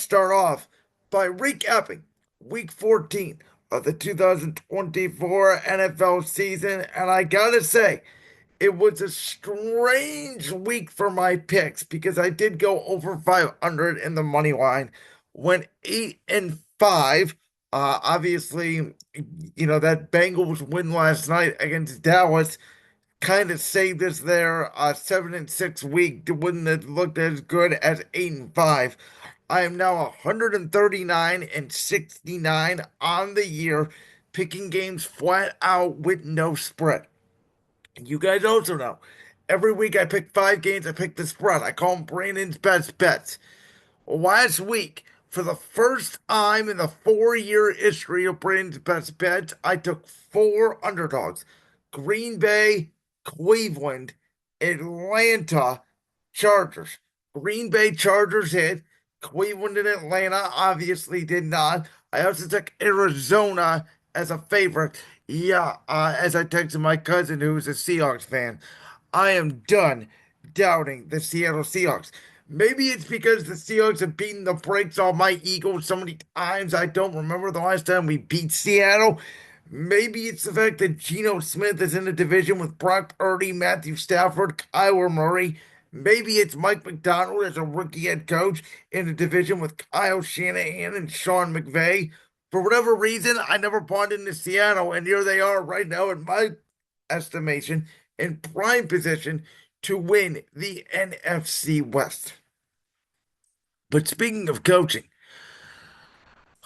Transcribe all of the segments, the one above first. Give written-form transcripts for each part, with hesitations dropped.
start off by recapping week 14 of the 2024 NFL season. And I gotta say, it was a strange week for my picks because I did go over 500 in the money line, went 8-5. Obviously, that Bengals win last night against Dallas kind of saved us there. 7-6 week wouldn't have looked as good as 8-5. I am now 139-69 on the year, picking games flat out with no spread. You guys also know every week I pick 5 games, I pick the spread. I call them Brandon's best bets. Well, last week, for the first time in the 4-year history of Brandon's best bets, I took 4 underdogs: Green Bay, Cleveland, Atlanta, Chargers. Green Bay Chargers hit. Cleveland and Atlanta obviously did not. I also took Arizona as a favorite. Yeah, as I texted my cousin who's a Seahawks fan, I am done doubting the Seattle Seahawks. Maybe it's because the Seahawks have beaten the brakes off my Eagles so many times. I don't remember the last time we beat Seattle. Maybe it's the fact that Geno Smith is in a division with Brock Purdy, Matthew Stafford, Kyler Murray. Maybe it's Mike Macdonald as a rookie head coach in a division with Kyle Shanahan and Sean McVay. For whatever reason, I never bought into Seattle, and here they are right now, in my estimation, in prime position to win the NFC West. But speaking of coaching,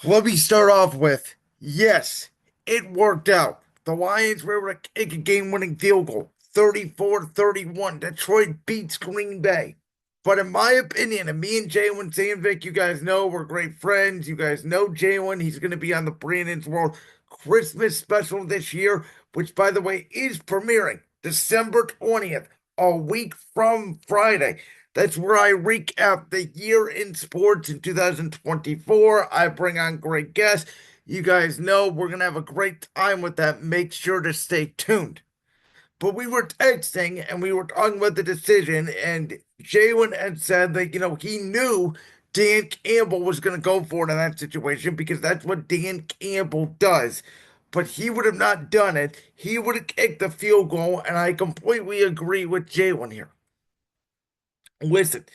let me start off with yes, it worked out. The Lions were able to kick a game winning field goal, 34-31. Detroit beats Green Bay. But in my opinion, and me and Jalen Sandvik, you guys know we're great friends. You guys know Jalen. He's going to be on the Brandon's World Christmas special this year, which, by the way, is premiering December 20th, a week from Friday. That's where I recap the year in sports in 2024. I bring on great guests. You guys know we're going to have a great time with that. Make sure to stay tuned. But we were texting and we were talking about the decision, and Jalen had said that, he knew Dan Campbell was going to go for it in that situation because that's what Dan Campbell does. But he would have not done it. He would have kicked the field goal, and I completely agree with Jalen here. Listen,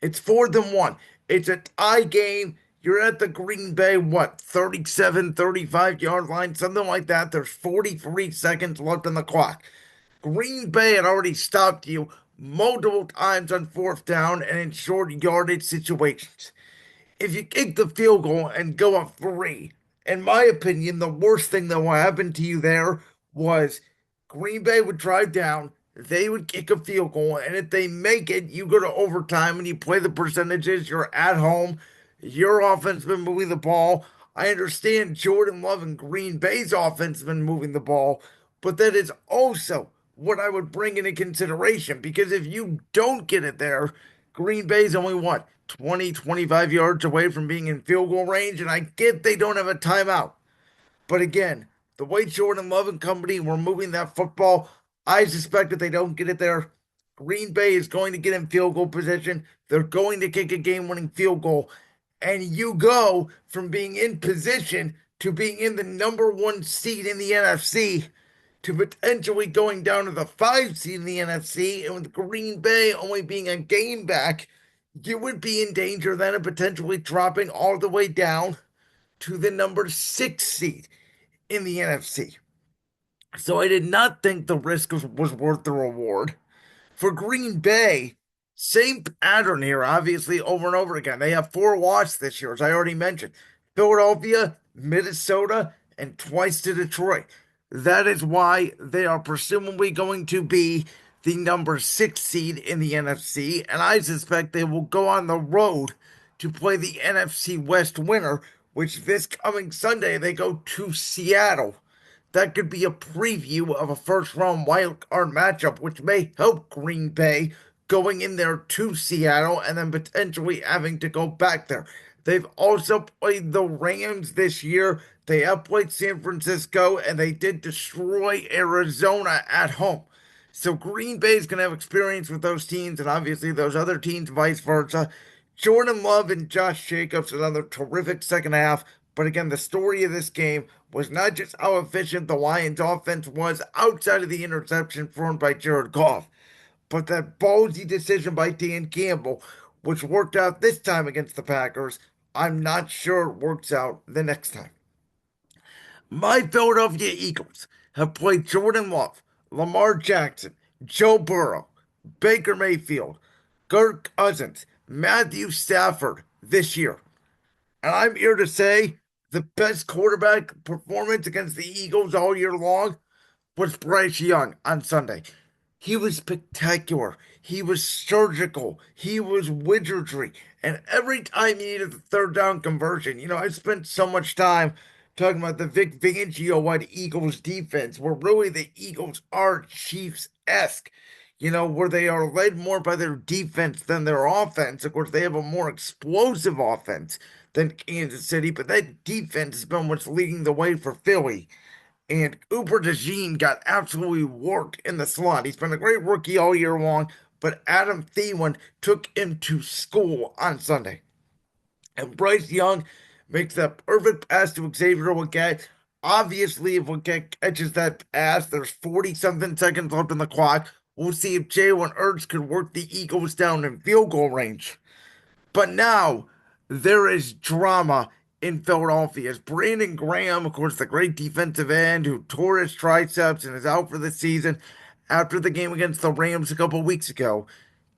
it's 4th and 1. It's a tie game. You're at the Green Bay, what, 37, 35-yard line, something like that. There's 43 seconds left on the clock. Green Bay had already stopped you multiple times on 4th down and in short yardage situations. If you kick the field goal and go up 3, in my opinion, the worst thing that will happen to you there was Green Bay would drive down, they would kick a field goal, and if they make it, you go to overtime and you play the percentages. You're at home. Your offense has been moving the ball. I understand Jordan Love and Green Bay's offense has been moving the ball, but that is also what I would bring into consideration because if you don't get it there, Green Bay's only what, 20, 25 yards away from being in field goal range, and I get they don't have a timeout. But again, the way Jordan Love and company were moving that football, I suspect that they don't get it there. Green Bay is going to get in field goal position. They're going to kick a game winning field goal. And you go from being in position to being in the number 1 seed in the NFC to potentially going down to the 5 seed in the NFC. And with Green Bay only being a game back, you would be in danger then of potentially dropping all the way down to the number 6 seed in the NFC. So I did not think the risk was worth the reward. For Green Bay, same pattern here, obviously, over and over again. They have 4 losses this year, as I already mentioned: Philadelphia, Minnesota, and twice to Detroit. That is why they are presumably going to be the number 6 seed in the NFC, and I suspect they will go on the road to play the NFC West winner, which this coming Sunday they go to Seattle. That could be a preview of a first round wild card matchup, which may help Green Bay going in there to Seattle and then potentially having to go back there. They've also played the Rams this year. They have played San Francisco and they did destroy Arizona at home. So Green Bay is going to have experience with those teams and obviously those other teams, vice versa. Jordan Love and Josh Jacobs, another terrific second half. But again, the story of this game was not just how efficient the Lions offense was outside of the interception thrown by Jared Goff, but that ballsy decision by Dan Campbell, which worked out this time against the Packers. I'm not sure it works out the next time. My Philadelphia Eagles have played Jordan Love, Lamar Jackson, Joe Burrow, Baker Mayfield, Kirk Cousins, Matthew Stafford this year. And I'm here to say the best quarterback performance against the Eagles all year long was Bryce Young on Sunday. He was spectacular. He was surgical. He was wizardry. And every time he needed the third down conversion, I spent so much time talking about the Vic Fangio led Eagles defense, where really the Eagles are Chiefs-esque, where they are led more by their defense than their offense. Of course, they have a more explosive offense than Kansas City, but that defense has been what's leading the way for Philly. And Cooper DeJean got absolutely worked in the slot. He's been a great rookie all year long, but Adam Thielen took him to school on Sunday. And Bryce Young makes that perfect pass to Xavier Legette. Obviously, if Legette catches that pass, there's 40 something seconds left on the clock. We'll see if Jalen Hurts can work the Eagles down in field goal range. But now there is drama in Philadelphia. As Brandon Graham, of course, the great defensive end who tore his triceps and is out for the season after the game against the Rams a couple weeks ago,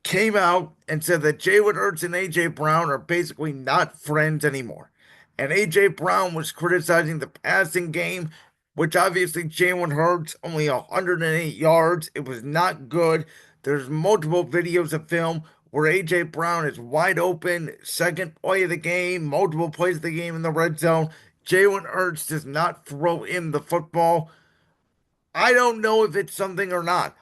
came out and said that Jalen Hurts and AJ Brown are basically not friends anymore. And AJ Brown was criticizing the passing game, which obviously Jalen Hurts only 108 yards. It was not good. There's multiple videos of film where AJ Brown is wide open, second play of the game, multiple plays of the game in the red zone. Jalen Hurts does not throw in the football. I don't know if it's something or not.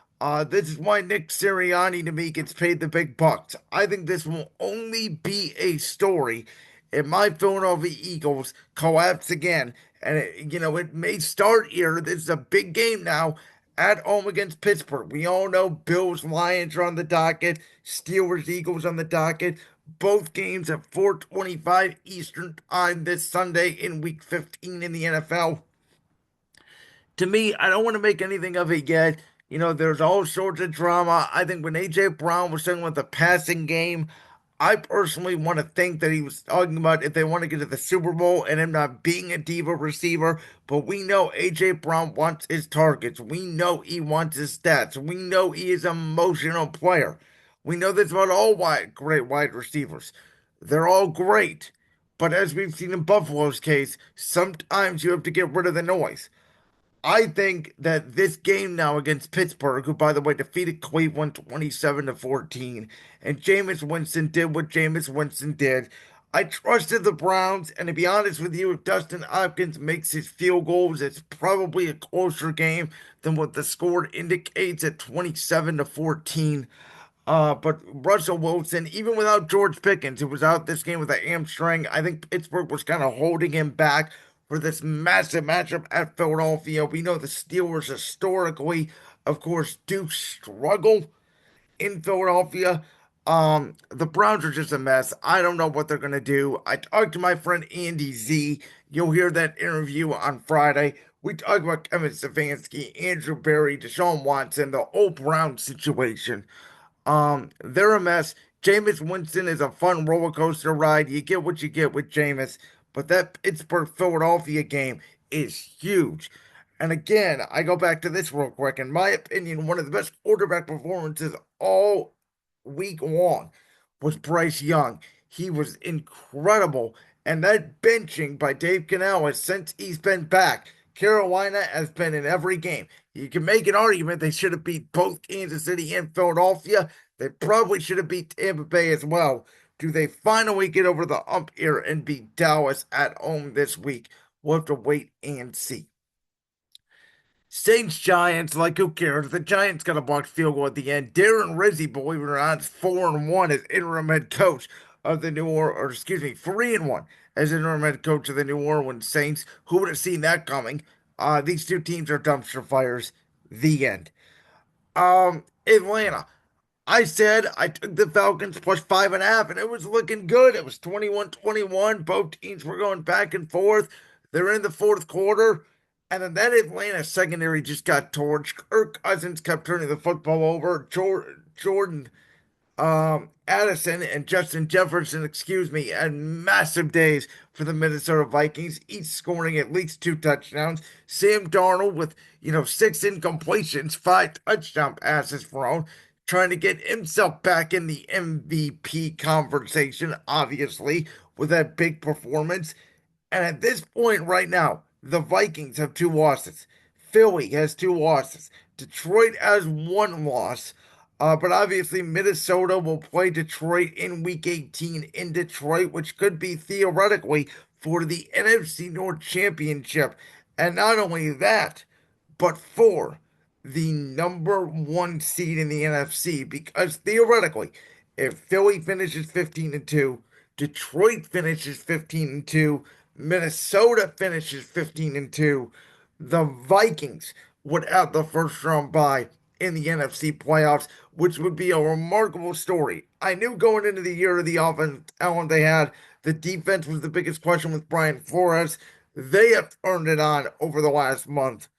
This is why Nick Sirianni to me gets paid the big bucks. I think this will only be a story if my Philadelphia Eagles collapse again. And it may start here. This is a big game now at home against Pittsburgh. We all know Bills, Lions are on the docket, Steelers, Eagles on the docket. Both games at 4:25 Eastern Time this Sunday in Week 15 in the NFL. To me, I don't want to make anything of it yet. There's all sorts of drama. I think when AJ Brown was saying with the passing game, I personally want to think that he was talking about if they want to get to the Super Bowl and him not being a diva receiver. But we know AJ Brown wants his targets. We know he wants his stats. We know he is an emotional player. We know this about all great wide receivers. They're all great. But as we've seen in Buffalo's case, sometimes you have to get rid of the noise. I think that this game now against Pittsburgh, who by the way defeated Cleveland 27 to 14, and Jameis Winston did what Jameis Winston did. I trusted the Browns, and to be honest with you, if Dustin Hopkins makes his field goals, it's probably a closer game than what the score indicates at 27 to 14. But Russell Wilson, even without George Pickens, who was out this game with an hamstring, I think Pittsburgh was kind of holding him back for this massive matchup at Philadelphia. We know the Steelers historically, of course, do struggle in Philadelphia. The Browns are just a mess. I don't know what they're gonna do. I talked to my friend Andy Z. You'll hear that interview on Friday. We talk about Kevin Stefanski, Andrew Berry, Deshaun Watson, the whole Brown situation. They're a mess. Jameis Winston is a fun roller coaster ride. You get what you get with Jameis, but that Pittsburgh Philadelphia game is huge. And again, I go back to this real quick. In my opinion, one of the best quarterback performances all week long was Bryce Young. He was incredible. And that benching by Dave Canales since he's been back, Carolina has been in every game. You can make an argument they should have beat both Kansas City and Philadelphia. They probably should have beat Tampa Bay as well. Do they finally get over the hump here and beat Dallas at home this week? We'll have to wait and see. Saints Giants, like who cares? The Giants got a blocked field goal at the end. Darren Rizzi, believe it or not, is 4-1 as interim head coach of the or excuse me, 3-1 as interim head coach of the New Orleans Saints. Who would have seen that coming? These two teams are dumpster fires. The end. Atlanta. I said I took the Falcons plus 5.5, and it was looking good. It was 21-21. Both teams were going back and forth. They're in the fourth quarter, and then that Atlanta secondary just got torched. Kirk Cousins kept turning the football over. Jordan Addison and Justin Jefferson, excuse me, had massive days for the Minnesota Vikings, each scoring at least 2 touchdowns. Sam Darnold with, 6 incompletions, 5 touchdown passes thrown, trying to get himself back in the MVP conversation, obviously, with that big performance. And at this point right now, the Vikings have 2 losses. Philly has 2 losses. Detroit has 1 loss. But obviously, Minnesota will play Detroit in Week 18 in Detroit, which could be theoretically for the NFC North Championship. And not only that, but for the number 1 seed in the NFC. Because theoretically, if Philly finishes 15-2, Detroit finishes 15-2, Minnesota finishes 15-2, the Vikings would have the first round bye in the NFC playoffs, which would be a remarkable story. I knew going into the year the offense talent they had, the defense was the biggest question with Brian Flores. They have turned it on over the last month.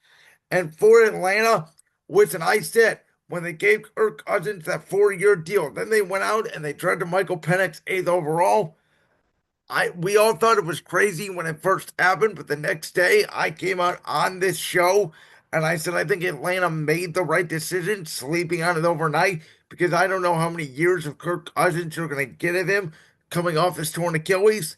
And for Atlanta, listen, I said when they gave Kirk Cousins that 4-year deal, then they went out and they traded Michael Penix eighth overall. We all thought it was crazy when it first happened, but the next day I came out on this show and I said I think Atlanta made the right decision sleeping on it overnight because I don't know how many years of Kirk Cousins you're going to get of him coming off his torn Achilles.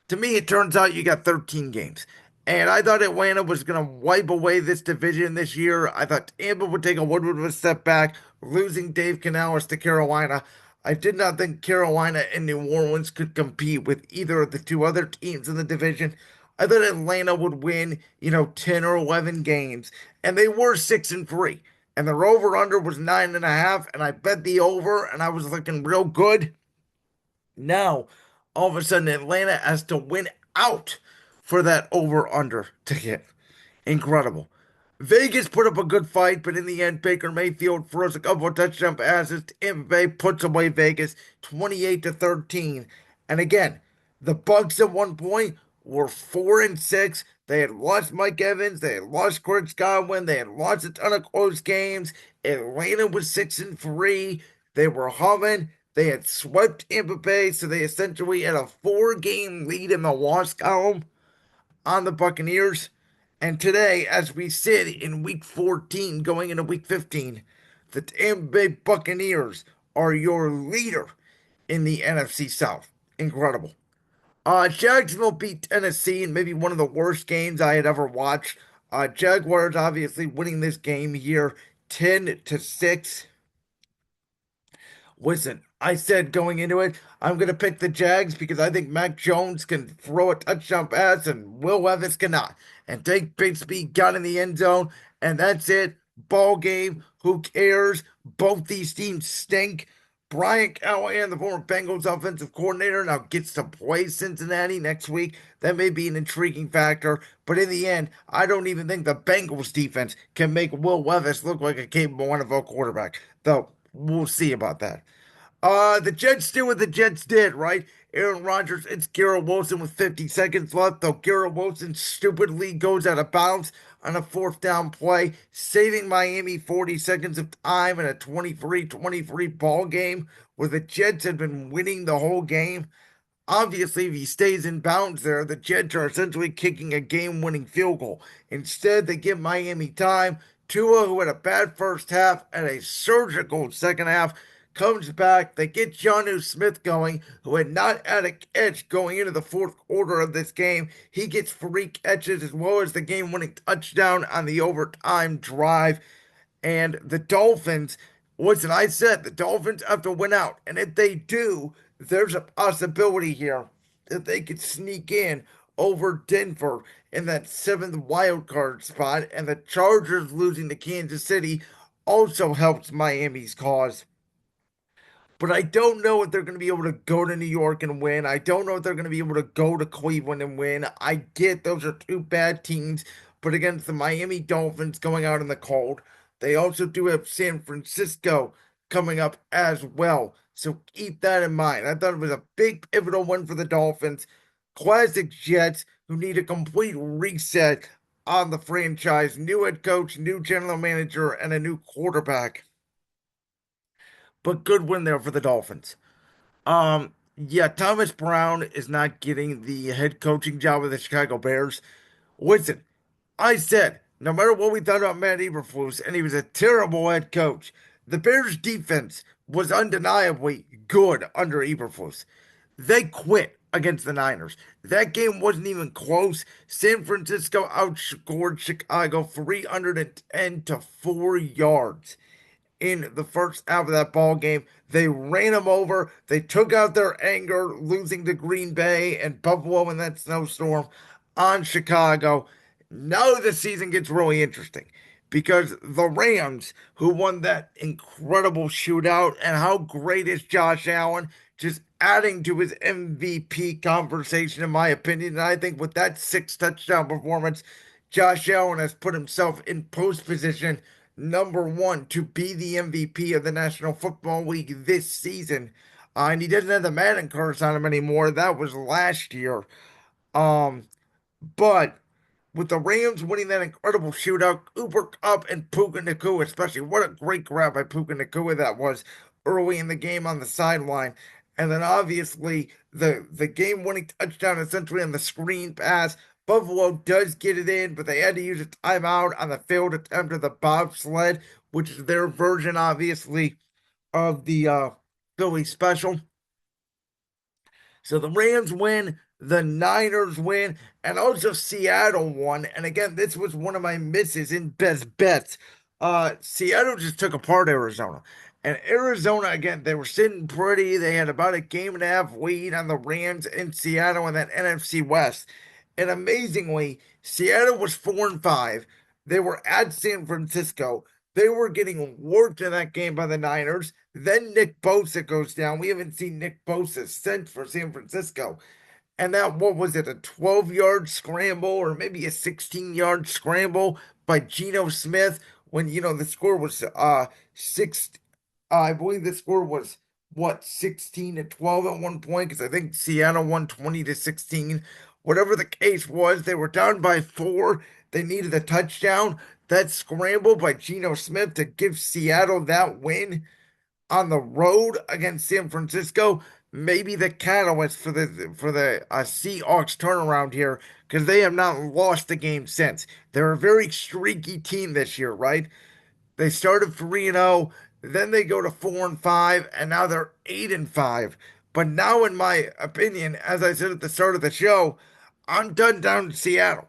To me, it turns out you got 13 games. And I thought Atlanta was going to wipe away this division this year. I thought Tampa would take a little bit of a step back, losing Dave Canales to Carolina. I did not think Carolina and New Orleans could compete with either of the 2 other teams in the division. I thought Atlanta would win, 10 or 11 games, and they were 6-3. And their over under was 9.5, and I bet the over, and I was looking real good. Now, all of a sudden, Atlanta has to win out for that over under to hit. Incredible. Vegas put up a good fight, but in the end, Baker Mayfield throws a couple of touchdown passes. Tampa Bay puts away Vegas 28-13. And again, the Bucks at one point were 4-6. They had lost Mike Evans, they had lost Chris Godwin, they had lost a ton of close games. Atlanta was 6-3. They were humming. They had swept Tampa Bay, so they essentially had a 4-game lead in the loss column on the Buccaneers. And today, as we sit in week 14 going into week 15, the Tampa Bay Buccaneers are your leader in the NFC South. Incredible. Jacksonville beat Tennessee in maybe one of the worst games I had ever watched. Jaguars obviously winning this game here 10-6. Listen, I said going into it, I'm going to pick the Jags because I think Mac Jones can throw a touchdown pass and Will Levis cannot. And Tank Bigsby got in the end zone, and that's it. Ball game. Who cares? Both these teams stink. Brian Callahan, the former Bengals offensive coordinator, now gets to play Cincinnati next week. That may be an intriguing factor, but in the end, I don't even think the Bengals defense can make Will Levis look like a capable NFL quarterback. Though, we'll see about that. The Jets did what the Jets did, right? Aaron Rodgers hits Garrett Wilson with 50 seconds left, though Garrett Wilson stupidly goes out of bounds on a fourth down play, saving Miami 40 seconds of time in a 23-23 ball game where the Jets had been winning the whole game. Obviously, if he stays in bounds there, the Jets are essentially kicking a game-winning field goal. Instead, they give Miami time. Tua, who had a bad first half and a surgical second half, comes back. They get Jonnu Smith going, who had not had a catch going into the fourth quarter of this game. He gets 3 catches as well as the game-winning touchdown on the overtime drive. And the Dolphins, listen, I said the Dolphins have to win out. And if they do, there's a possibility here that they could sneak in over Denver in that 7th wild card spot. And the Chargers losing to Kansas City also helps Miami's cause. But I don't know if they're going to be able to go to New York and win. I don't know if they're going to be able to go to Cleveland and win. I get those are 2 bad teams, but against the Miami Dolphins going out in the cold, they also do have San Francisco coming up as well. So keep that in mind. I thought it was a big pivotal win for the Dolphins. Classic Jets, who need a complete reset on the franchise. New head coach, new general manager, and a new quarterback. But good win there for the Dolphins. Yeah, Thomas Brown is not getting the head coaching job of the Chicago Bears. Listen, I said, no matter what we thought about Matt Eberflus, and he was a terrible head coach, the Bears' defense was undeniably good under Eberflus. They quit against the Niners. That game wasn't even close. San Francisco outscored Chicago 310 to 4 yards in the first half of that ball game. They ran them over. They took out their anger, losing to Green Bay and Buffalo in that snowstorm on Chicago. Now the season gets really interesting because the Rams, who won that incredible shootout, and how great is Josh Allen, just adding to his MVP conversation, in my opinion. And I think with that 6 touchdown performance, Josh Allen has put himself in post position number one to be the MVP of the National Football League this season. And he doesn't have the Madden curse on him anymore. That was last year. Um, but with the Rams winning that incredible shootout, Cooper Kupp and Puka Nacua, especially, what a great grab by Puka Nacua that was early in the game on the sideline. And then obviously the game winning touchdown essentially on the screen pass. Buffalo does get it in, but they had to use a timeout on the failed attempt of the bobsled, which is their version, obviously, of the Philly special. So the Rams win, the Niners win, and also Seattle won. And again, this was one of my misses in best bets. Seattle just took apart Arizona. And Arizona, again, they were sitting pretty. They had about a game and a half lead on the Rams in Seattle in that NFC West. And amazingly, Seattle was 4-5. They were at San Francisco. They were getting worked in that game by the Niners. Then Nick Bosa goes down. We haven't seen Nick Bosa since for San Francisco. And that, what was it, a 12-yard scramble or maybe a 16-yard scramble by Geno Smith when, the score was six. I believe the score was what, 16-12 at one point, because I think Seattle won 20-16. Whatever the case was, they were down by 4. They needed a touchdown. That scramble by Geno Smith to give Seattle that win on the road against San Francisco, maybe the catalyst for the Seahawks turnaround here, because they have not lost the game since. They're a very streaky team this year, right? They started 3-0, then they go to 4-5, and now they're 8-5. But now, in my opinion, as I said at the start of the show, I'm done down in Seattle.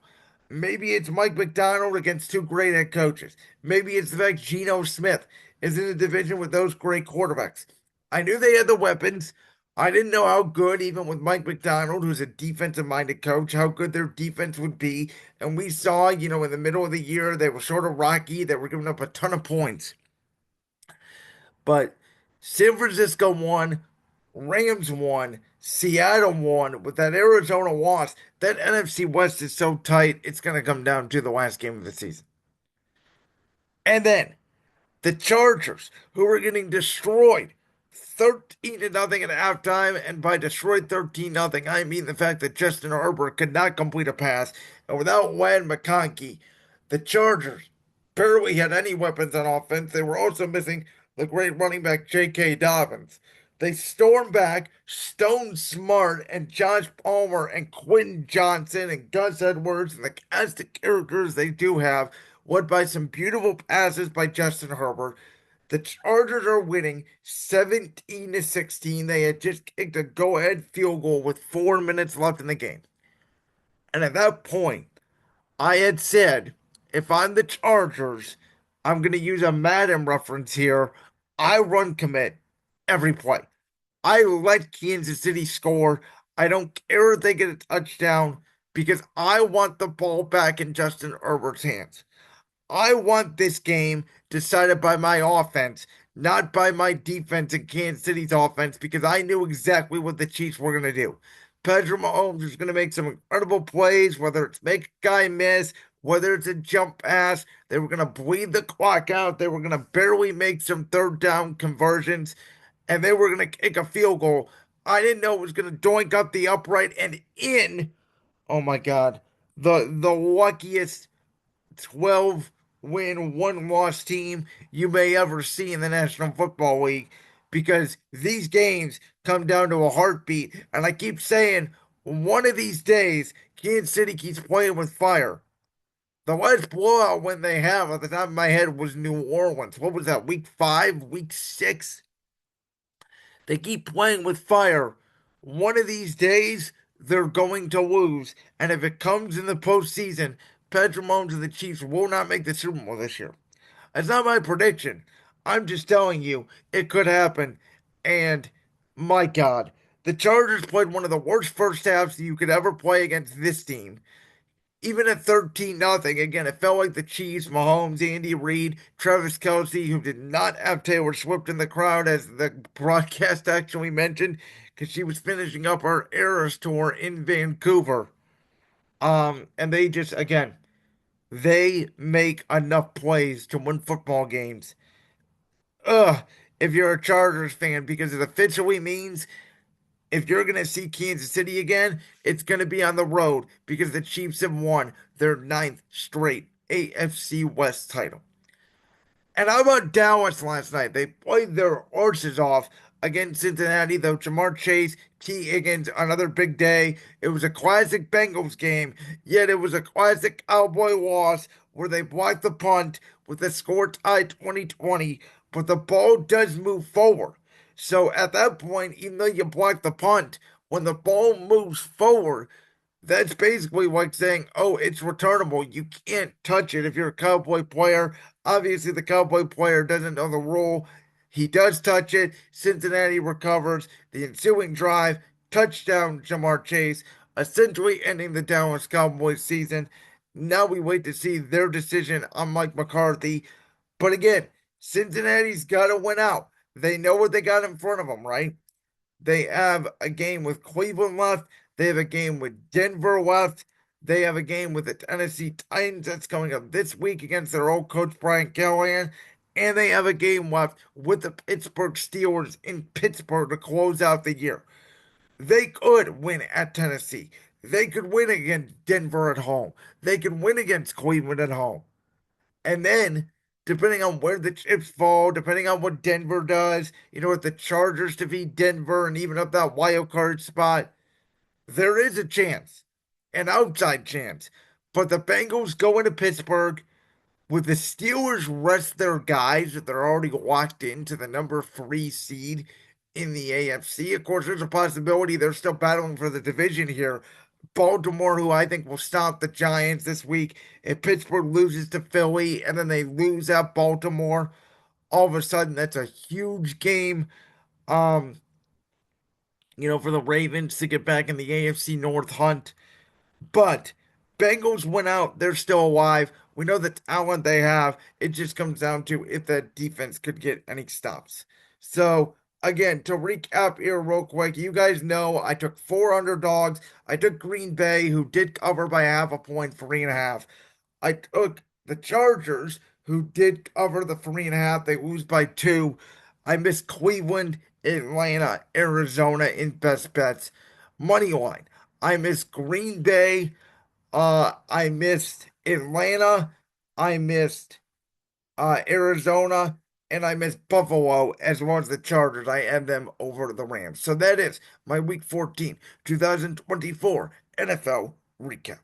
Maybe it's Mike Macdonald against two great head coaches. Maybe it's the fact Geno Smith is in a division with those great quarterbacks. I knew they had the weapons. I didn't know how good, even with Mike Macdonald, who's a defensive minded coach, how good their defense would be. And we saw, in the middle of the year, they were sort of rocky. They were giving up a ton of points. But San Francisco won, Rams won, Seattle won. With that Arizona loss, that NFC West is so tight, it's going to come down to the last game of the season. And then the Chargers, who were getting destroyed 13-0 at halftime, and by destroyed 13-0, I mean the fact that Justin Herbert could not complete a pass. And without Wayne McConkey, the Chargers barely had any weapons on offense. They were also missing the great running back J.K. Dobbins. They stormed back. Stone Smart and Josh Palmer and Quentin Johnson and Gus Edwards and the cast of characters they do have won by some beautiful passes by Justin Herbert. The Chargers are winning 17-16. They had just kicked a go-ahead field goal with 4 minutes left in the game. And at that point, I had said, if I'm the Chargers, I'm going to use a Madden reference here. I run commit every play. I let Kansas City score. I don't care if they get a touchdown because I want the ball back in Justin Herbert's hands. I want this game decided by my offense, not by my defense and Kansas City's offense, because I knew exactly what the Chiefs were going to do. Patrick Mahomes is going to make some incredible plays, whether it's make a guy miss, whether it's a jump pass, they were going to bleed the clock out. They were going to barely make some third down conversions, and they were going to kick a field goal. I didn't know it was going to doink up the upright and in. Oh my God. The luckiest 12 win, one loss team you may ever see in the National Football League, because these games come down to a heartbeat. And I keep saying, one of these days, Kansas City keeps playing with fire. The last blowout win they have, at the top of my head, was New Orleans. What was that, week five, week six? They keep playing with fire. One of these days, they're going to lose. And if it comes in the postseason, Patrick Mahomes and the Chiefs will not make the Super Bowl this year. That's not my prediction. I'm just telling you it could happen. And my God, the Chargers played one of the worst first halves you could ever play against this team. Even at 13-0, again, it felt like the Chiefs, Mahomes, Andy Reid, Travis Kelce, who did not have Taylor Swift in the crowd, as the broadcast actually mentioned, because she was finishing up her Eras tour in Vancouver. And they just, again, they make enough plays to win football games. Ugh, if you're a Chargers fan, because it officially means if you're going to see Kansas City again, it's going to be on the road, because the Chiefs have won their ninth straight AFC West title. And how about Dallas last night? They played their arses off against Cincinnati, though Jamar Chase, T. Higgins, another big day. It was a classic Bengals game, yet it was a classic Cowboy loss where they blocked the punt with the score tied 2020, but the ball does move forward. So at that point, even though you block the punt, when the ball moves forward, that's basically like saying, oh, it's returnable. You can't touch it if you're a Cowboy player. Obviously, the Cowboy player doesn't know the rule. He does touch it. Cincinnati recovers. The ensuing drive, touchdown, Jamar Chase, essentially ending the Dallas Cowboys season. Now we wait to see their decision on Mike McCarthy. But again, Cincinnati's got to win out. They know what they got in front of them, right? They have a game with Cleveland left. They have a game with Denver left. They have a game with the Tennessee Titans that's coming up this week against their old coach, Brian Callahan. And they have a game left with the Pittsburgh Steelers in Pittsburgh to close out the year. They could win at Tennessee. They could win against Denver at home. They could win against Cleveland at home. And then, depending on where the chips fall, depending on what Denver does, if the Chargers defeat Denver and even up that wild card spot, there is a chance, an outside chance. But the Bengals go into Pittsburgh with the Steelers rest their guys that they're already locked into the number three seed in the AFC. Of course, there's a possibility they're still battling for the division here. Baltimore, who I think will stop the Giants this week, if Pittsburgh loses to Philly and then they lose at Baltimore, all of a sudden that's a huge game. Um, for the Ravens to get back in the AFC North hunt. But Bengals went out. They're still alive. We know the talent they have. It just comes down to if that defense could get any stops. So, again, to recap here real quick, you guys know I took four underdogs. I took Green Bay, who did cover by half a point, 3.5. I took the Chargers, who did cover the 3.5. They lose by two. I missed Cleveland, Atlanta, Arizona in best bets. Money line. I missed Green Bay. I missed Atlanta. I missed Arizona. And I missed Buffalo as well as the Chargers. I had them over the Rams. So that is my Week 14, 2024 NFL recap.